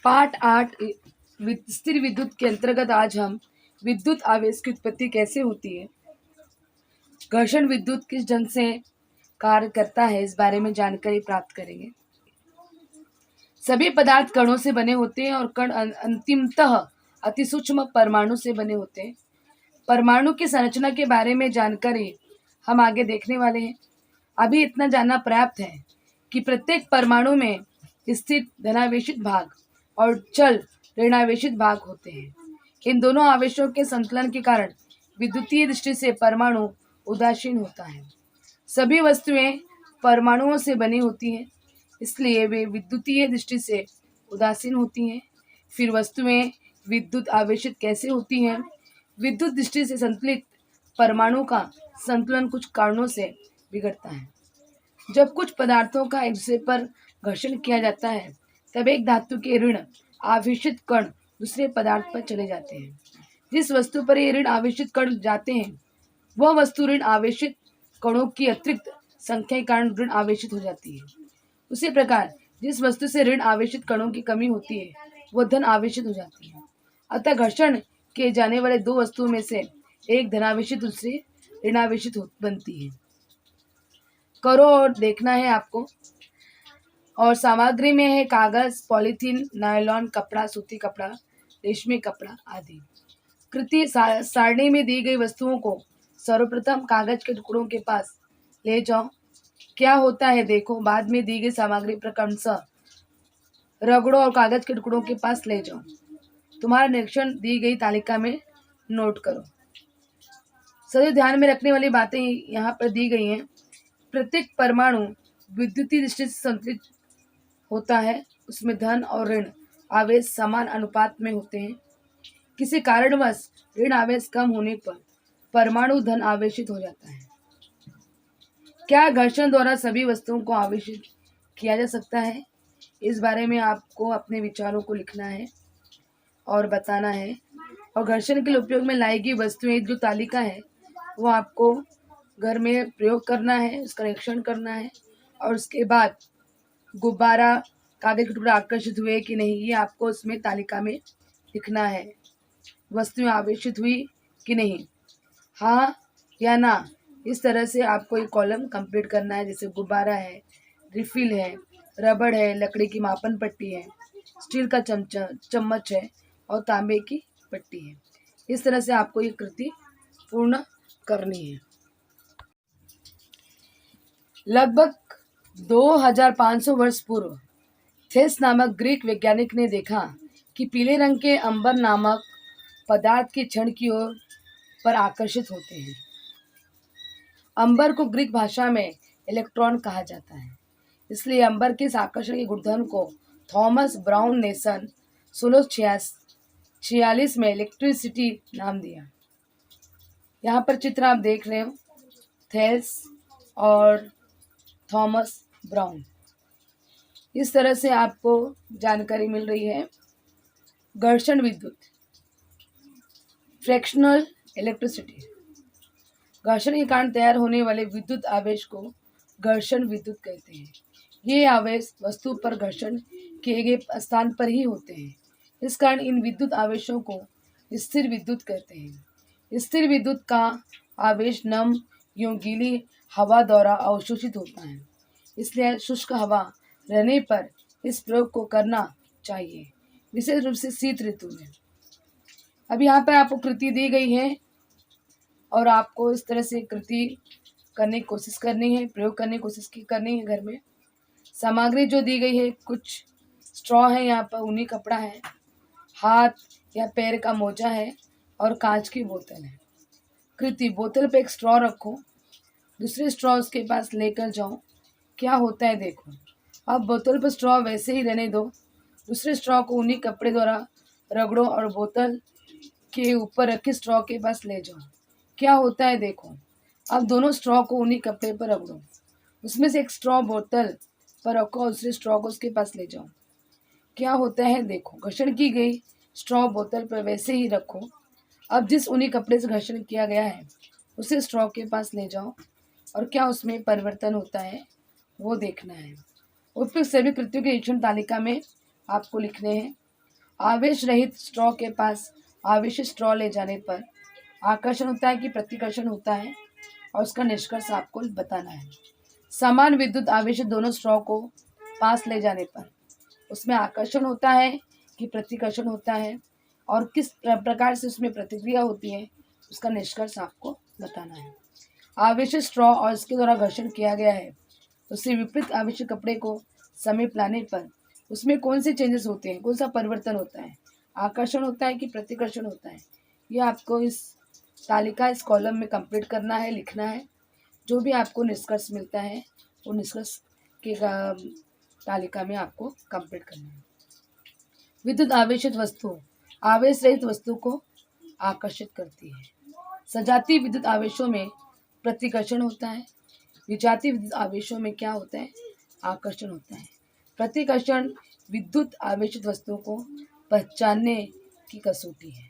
पाठ 8 स्थिर विद्युत के अंतर्गत आज हम विद्युत आवेश की उत्पत्ति कैसे होती है, घर्षण विद्युत किस ढंग से कार्य करता है, इस बारे में जानकारी प्राप्त करेंगे। सभी पदार्थ कणों से बने होते हैं और कण अंतिमतः अति सूक्ष्म परमाणु से बने होते हैं। परमाणु की संरचना के बारे में जानकारी हम आगे देखने वाले हैं। अभी इतना जानना पर्याप्त है कि प्रत्येक परमाणु में स्थित धनावेशित भाग और चल ऋणावेशित भाग होते हैं। इन दोनों आवेशों के संतुलन के कारण विद्युतीय दृष्टि से परमाणु उदासीन होता है। सभी वस्तुएं परमाणुओं से बनी होती हैं, इसलिए वे विद्युतीय दृष्टि से उदासीन होती हैं। फिर वस्तुएं विद्युत आवेशित कैसे होती हैं? विद्युत दृष्टि से संतुलित परमाणु का संतुलन कुछ कारणों से बिगड़ता है। जब कुछ पदार्थों का एक दूसरे पर घर्षण किया जाता है, तब एक धातु के ऋण आवेशित कण दूसरे पदार्थ पर चले जाते हैं। जिस वस्तु पर ये ऋण आवेशित कण जाते हैं, वह वस्तु ऋण आवेशित कणों की अतिरिक्त संख्या के कारण ऋण आवेशित हो जाती है। उसी प्रकार जिस वस्तु से ऋण आवेशित कणों की कमी होती है, वह धन आवेशित हो जाती है। अतः घर्षण किए जाने वाले दो वस्तुओं में से एक धनावेशित, दूसरी ऋणावेशित बनती है। करो और देखना है आपको। और सामग्री में है कागज, पॉलीथीन, नायलॉन कपड़ा, सूती कपड़ा, रेशमी कपड़ा आदि। कृति सारणी में दी गई वस्तुओं को सर्वप्रथम कागज के टुकड़ों के पास ले जाओ। क्या होता है देखो। बाद में दी गई सामग्री क्रमशः रगड़ो और कागज के टुकड़ों के पास ले जाओ। तुम्हारा निरीक्षण दी गई तालिका में नोट करो। सभी ध्यान में रखने वाली बातें यहाँ पर दी गई हैं। प्रत्येक परमाणु विद्युतीय दृष्टि से संतुलित होता है। उसमें धन और ऋण आवेश समान अनुपात में होते हैं। किसी कारणवश ऋण आवेश कम होने पर परमाणु धन आवेशित हो जाता है। क्या घर्षण द्वारा सभी वस्तुओं को आवेशित किया जा सकता है? इस बारे में आपको अपने विचारों को लिखना है और बताना है। और घर्षण के लिए उपयोग में लाई गई वस्तुएं जो तालिका है, वो आपको घर में प्रयोग करना है, उसका निरीक्षण करना है। और उसके बाद गुब्बारा, कागज के टुकड़े आकर्षित हुए कि नहीं, ये आपको उसमें तालिका में लिखना है। वस्तुएं आवेशित हुई कि नहीं, हाँ या ना, इस तरह से आपको एक कॉलम कंप्लीट करना है। जैसे गुब्बारा है, रिफिल है, रबड़ है, लकड़ी की मापन पट्टी है, स्टील का चम्मच है और तांबे की पट्टी है। इस तरह से आपको ये कृति पूर्ण करनी है। लगभग 2500 वर्ष पूर्व थेस नामक ग्रीक वैज्ञानिक ने देखा कि पीले रंग के अंबर नामक पदार्थ के क्षण की ओर पर आकर्षित होते हैं। अंबर को ग्रीक भाषा में इलेक्ट्रॉन कहा जाता है, इसलिए अंबर के इस आकर्षण के गुणधर्म को थॉमस ब्राउन ने सन 1646 में इलेक्ट्रिसिटी नाम दिया। यहाँ पर चित्र आप देख रहे हो, थेल्स और थॉमस ब्राउन। इस तरह से आपको जानकारी मिल रही है। घर्षण विद्युत, फ्रैक्शनल इलेक्ट्रिसिटी, घर्षण के कारण तैयार होने वाले विद्युत आवेश को घर्षण विद्युत कहते हैं। ये आवेश वस्तु पर घर्षण किए गए स्थान पर ही होते हैं। इस कारण इन विद्युत आवेशों को स्थिर विद्युत कहते हैं। स्थिर विद्युत का आवेश नम यूं गीली हवा द्वारा अवशोषित होता है, इसलिए शुष्क हवा रहने पर इस प्रयोग को करना चाहिए, विशेष रूप से शीत ऋतु में। अब यहाँ पर आपको कृति दी गई है और आपको इस तरह से कृति करने की कोशिश करनी है, प्रयोग करने की कोशिश करनी है घर में। सामग्री जो दी गई है, कुछ स्ट्रॉ है, यहाँ पर ऊनी कपड़ा है, हाथ या पैर का मोजा है और कांच की बोतल है। कृति, बोतल पे एक स्ट्रॉ रखो, दूसरे स्ट्रॉ उसके पास लेकर जाओ। क्या होता है देखो। अब बोतल पर स्ट्रॉ वैसे ही रहने दो, दूसरे स्ट्रॉ को ऊनी कपड़े द्वारा रगड़ो और बोतल के ऊपर रखे स्ट्रॉ के पास ले जाओ। क्या होता है देखो। अब दोनों स्ट्रॉ को ऊनी कपड़े पर रगड़ो, उसमें से एक स्ट्रॉ बोतल पर रखो और दूसरे स्ट्रॉ को उसके पास ले जाओ। क्या होता है देखो। घर्षण की गई स्ट्रॉ बोतल पर वैसे ही रखो। अब जिस ऊनी कपड़े से घर्षण किया गया है, उसे स्ट्रॉ के पास ले जाओ और क्या उसमें परिवर्तन होता है वो देखना है। उपयुक्त सभी कृतियों के निरीक्षण तालिका में आपको लिखने हैं आवेश रहित स्ट्रॉ के पास आवेशित स्ट्रॉ ले जाने पर आकर्षण होता है कि प्रतिकर्षण होता है, और उसका निष्कर्ष आपको बताना है। समान विद्युत आवेशित दोनों स्ट्रॉ को पास ले जाने पर उसमें आकर्षण होता है कि प्रतिकर्षण होता है, और किस प्रकार से उसमें प्रतिक्रिया होती है, उसका निष्कर्ष आपको बताना है। आवेशित स्ट्रॉ और इसके द्वारा घर्षण किया गया है, उससे विपरीत आवेशित कपड़े को समीप लाने पर उसमें कौन से चेंजेस होते हैं, कौन सा परिवर्तन होता है, आकर्षण होता है कि प्रतिकर्षण होता है, ये आपको इस तालिका, इस कॉलम में कंप्लीट करना है, लिखना है। जो भी आपको निष्कर्ष मिलता है वो निष्कर्ष के तालिका में आपको कंप्लीट करना है। विद्युत आवेशित वस्तु आवेश रहित वस्तु को आकर्षित करती है। सजातीय विद्युत आवेशों में प्रतिकर्षण होता है। विजातीय विद्युत आवेशों में क्या होता है, आकर्षण होता है। प्रतिकर्षण विद्युत आवेशित वस्तुओं को पहचानने की कसौटी है।